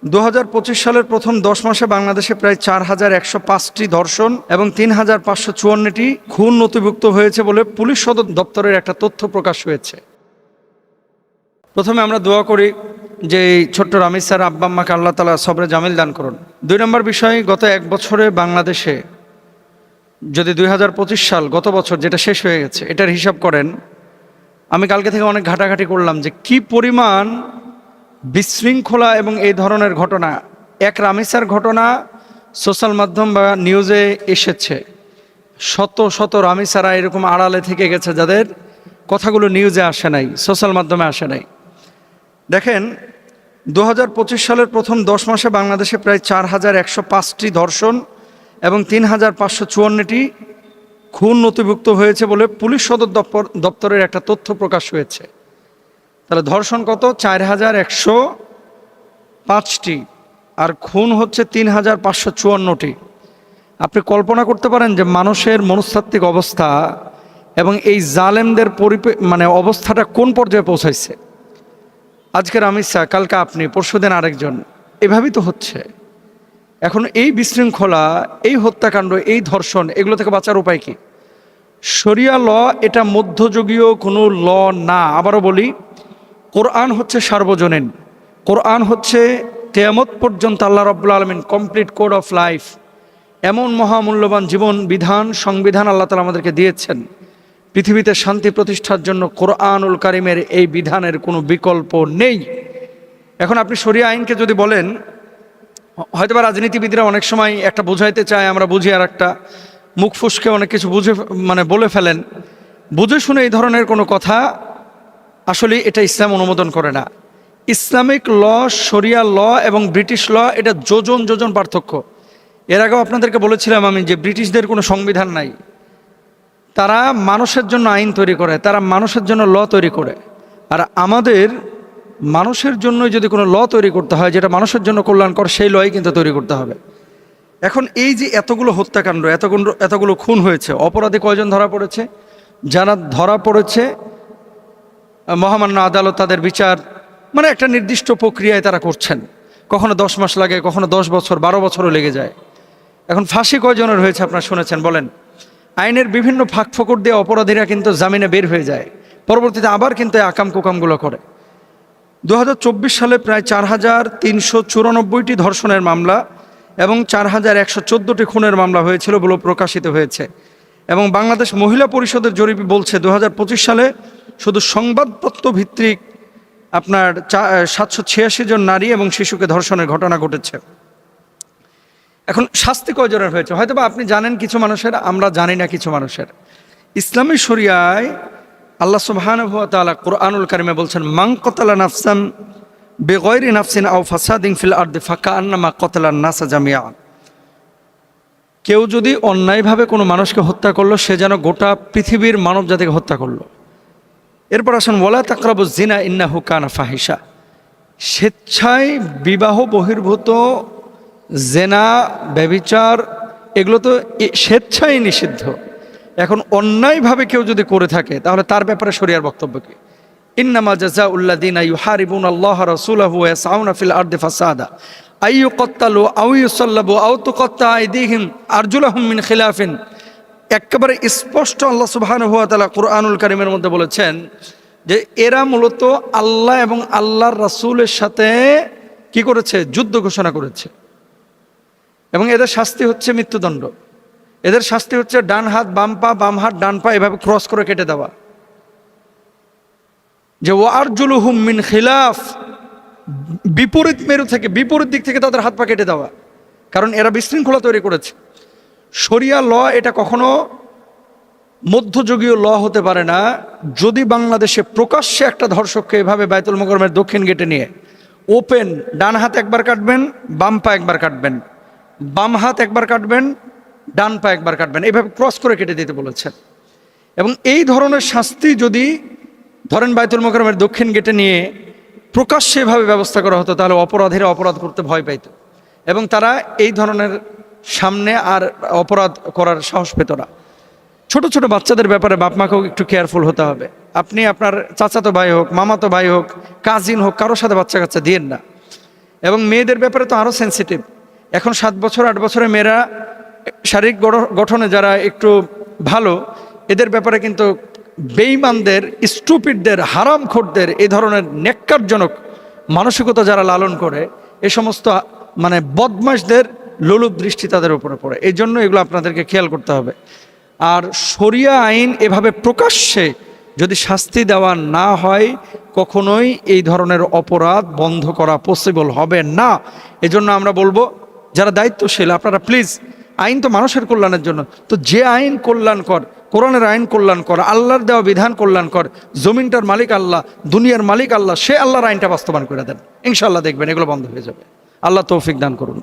2025 সালের প্রথম 10 মাসে বাংলাদেশে প্রায় 4105টি ধর্ষণ এবং 3554টি খুন নথিভুক্ত হয়েছে বলে পুলিশ সদর দপ্তরের একটা তথ্য প্রকাশ হয়েছে। প্রথমে আমরা দোয়া করি যে এই ছোট্ট রামিজ স্যার আব্বা আম্মাকে আল্লাহ তাআলা সবরে জামিল দান করুন। 2 নম্বর বিষয়, গত এক বছরে বাংলাদেশে যদি 2025 সাল গত বছর যেটা শেষ হয়ে গেছে এটার হিসাব করেন, আমি কালকে থেকে অনেক ঘাটাঘাটি করলাম যে কি পরিমাণ বিশৃঙ্খলা এবং এই ধরনের ঘটনা, এক রামিসার ঘটনা সোশ্যাল মাধ্যম বা নিউজে এসেছে, শত শত রামিসারা এরকম আড়ালে থেকে গেছে যাদের কথাগুলো নিউজে আসে নাই, সোশ্যাল মাধ্যমে আসে নাই। দেখেন 2025 সালের প্রথম 10 মাসে বাংলাদেশে প্রায় 4105টি ধর্ষণ এবং 3554টি খুন নথিভুক্ত হয়েছে বলে পুলিশ সদর দপ্তরের একটা তথ্য প্রকাশ হয়েছে। তাহলে ধর্ষণ কত? 4105টি, আর খুন হচ্ছে 3554টি। আপনি কল্পনা করতে পারেন যে মানুষের মনস্তাত্ত্বিক অবস্থা এবং এই জালেমদের অবস্থাটা কোন পর্যায়ে পৌঁছাইছে। আজকের রামিজ স্যার, কালকে আপনি, পরশুদিন আরেকজন, এভাবেই তো হচ্ছে। এখন এই বিশৃঙ্খলা, এই হত্যাকাণ্ড, এই ধর্ষণ, এগুলো থেকে বাঁচার উপায় কি? শরিয়া ল এটা মধ্যযুগীয় কোনো ল না। আবারও বলি, কোরআন হচ্ছে সার্বজনীন। কোরআন হচ্ছে কিয়ামত পর্যন্ত আল্লাহ রাব্বুল আলামিন কমপ্লিট কোড অফ লাইফ, এমন মহামূল্যবান জীবন বিধান, সংবিধান আল্লাহ তাআলা আমাদেরকে দিয়েছেন। পৃথিবীতে শান্তি প্রতিষ্ঠার জন্য কোরআনুল কারিমের এই বিধানের কোনো বিকল্প নেই। এখন আপনি শরিয়া আইনকে যদি বলেন, হয়তোবা রাজনীতিবিদরা অনেক সময় একটা বোঝাইতে চায়, আমরা বুঝি, আর একটা মুখ ফুসকে অনেক কিছু বলে ফেলেন। বুঝে শুনে এই ধরনের কোনো কথা আসলে এটা ইসলাম অনুমোদন করে না। ইসলামিক ল, শরিয়া ল এবং ব্রিটিশ ল এটা যোজন যোজন পার্থক্য। এর আগেও আপনাদেরকে বলেছিলাম আমি যে ব্রিটিশদের কোনো সংবিধান নাই। তারা মানুষের জন্য আইন তৈরি করে, তারা মানুষের জন্য ল তৈরি করে। আর আমাদের মানুষের জন্য যদি কোনো ল তৈরি করতে হয় যেটা মানুষের জন্য কল্যাণকর, সেই লই কিন্তু তৈরি করতে হবে। এখন এই যে এতগুলো হত্যাকাণ্ড, এতগুলো খুন হয়েছে, অপরাধী কয়জন ধরা পড়েছে? যারা ধরা পড়েছে মহামান্য আদালত তাদের বিচার একটা নির্দিষ্ট প্রক্রিয়ায় তারা করছেন। কখনো 10 মাস লাগে, কখনো 10 বছর, 12 বছরও লেগে যায়। এখন ফাঁসি কয়জনের হয়েছে আপনারা শুনেছেন বলেন? আইনের বিভিন্ন ফাঁক ফোকর দিয়ে অপরাধীরা কিন্তু জামিনে বের হয়ে যায়, পরবর্তীতে আবার কিন্তু এই আকাম কুকামগুলো করে। 2024 সালে প্রায় 4394টি ধর্ষণের মামলা এবং 4114টি খুনের মামলা হয়েছিল বলে প্রকাশিত হয়েছে। এবং বাংলাদেশ মহিলা পরিষদের জরিপ বলছে 2025 সালে শুধু সংবাদপত্র ভিত্তিক আপনার 786 জন নারী এবং শিশুকে ধর্ষণের ঘটনা ঘটেছে। এখন শাস্তি কয়জনের হয়েছে? হয়তোবা আপনি জানেন কিছু মানুষের, আমরা জানি না কিছু মানুষের। ইসলামী শরিয়ায় আল্লাহ সুবহানাহু ওয়া তাআলা কোরআনুল কারিমে বলছেন, মান কাতালা নাফসান বিগাইরি নাফসিন আও ফাসাদিন ফিল আরদি ফাকান্নামা কাতালান নাসা জামিআ। কেউ যদি অন্যায়ভাবে কোনো মানুষকে হত্যা করলো, সে যেন গোটা পৃথিবীর মানব জাতিকে হত্যা করলো। এরপর আসুন, ওয়ালা তাকরাবুজ জিনা ইন্নাহু কানা ফাহিশা। স্বেচ্ছায় বিবাহ বহির্ভূত জেনা, ব্যভিচার, এগুলো তো স্বেচ্ছায় নিষিদ্ধ। এখন অন্যায়ভাবে কেউ যদি করে থাকে তাহলে তার ব্যাপারে শরিয়ার বক্তব্য কি? ইন্নামা জাযাউল্লাযীনা ইউহারিবুনাল্লাহা ওয়া রাসূলাহু ওয়া ইয়াসআউনা ফিল আরদি ফাসাদা আইয়ুকাত্তালু আও ইউসাল্লাবু আও তুকাত্তা আইদিহিম আরজুলাহুম মিন খিলাফিন। একেবারে স্পষ্ট আল্লাহ সুবহানাহু ওয়া তাআলা কোরআনুল কারীমের মধ্যে বলেছেন যে এরা মূলত আল্লাহ এবং আল্লাহর রাসূলের সাথে কি করেছে? যুদ্ধ ঘোষণা করেছে। এবং এদের শাস্তি হচ্ছে মৃত্যুদণ্ড। এদের শাস্তি হচ্ছে ডান হাত বাম পা, বাম হাত ডান পা এভাবে ক্রস করে কেটে দেওয়া। যে ওয়ারজুলুহুম মিন খিলাফ, বিপরীত মেরু থেকে, বিপরীত দিক থেকে তাদের হাত পা কেটে দেওয়া। কারণ এরা বিশৃঙ্খলা তৈরি করেছে। শরিয়া ল এটা কখনো মধ্যযুগীয় ল হতে পারে না। যদি বাংলাদেশে প্রকাশ্যে একটা ধর্ষককে এভাবে বাইতুল মোকাররমের দক্ষিণ গেটে নিয়ে ওপেন, ডান হাত একবার কাটবেন, বাম পা একবার কাটবেন, বাম হাত একবার কাটবেন, ডান পা একবার কাটবেন, এইভাবে ক্রস করে কেটে দিতে বলেছেন। এবং এই ধরনের শাস্তি যদি ধরেন বাইতুল মোকাররমের দক্ষিণ গেটে নিয়ে প্রকাশ্যে এভাবে ব্যবস্থা করা হতো, তাহলে অপরাধীরা অপরাধ করতে ভয় পাইত এবং তারা এই ধরনের সামনে আর অপরাধ করার সাহস পেত না। ছোট ছোট বাচ্চাদের ব্যাপারে বাপ মাকেও একটু কেয়ারফুল হতে হবে। আপনি আপনার চাচাতো ভাই হোক, মামাতো ভাই হোক, কাজিন হোক, কারোর সাথে বাচ্চা কাচ্চা দিয়েন না। এবং মেয়েদের ব্যাপারে তো আরও সেন্সিটিভ। এখন 7 বছর 8 বছরের মেয়েরা শারীরিক গঠনে যারা একটু ভালো, এদের ব্যাপারে কিন্তু বেঈমানদের, স্টুপিডদের, হারামখোরদের এই ধরনের নেক্কারজনক মানসিকতা যারা লালন করে, এ সমস্ত মানে বদমাশদের লোলুপ দৃষ্টি তাদের উপরে পড়ে। এই জন্য এগুলো আপনাদেরকে খেয়াল করতে হবে। আর শরিয়া আইন এভাবে প্রকাশ্যে যদি শাস্তি দেওয়া না হয়, কখনোই এই ধরনের অপরাধ বন্ধ করা পসিবল হবে না। এজন্য আমরা বলবো যারা দায়িত্বশীল, আপনারা প্লিজ, আইন তো মানুষের কল্যাণের জন্য, তো যে আইন কল্যাণকর, কোরআনের আইন কল্যাণকর, আল্লাহর দেওয়া বিধান কল্যাণকর, জমিনটার মালিক আল্লাহ, দুনিয়ার মালিক আল্লাহ, সে আল্লাহর আইনটা বাস্তবায়ন করে দেন, ইনশাআল্লাহ দেখবেন এগুলো বন্ধ হয়ে যাবে। আল্লাহ তৌফিক দান করুন।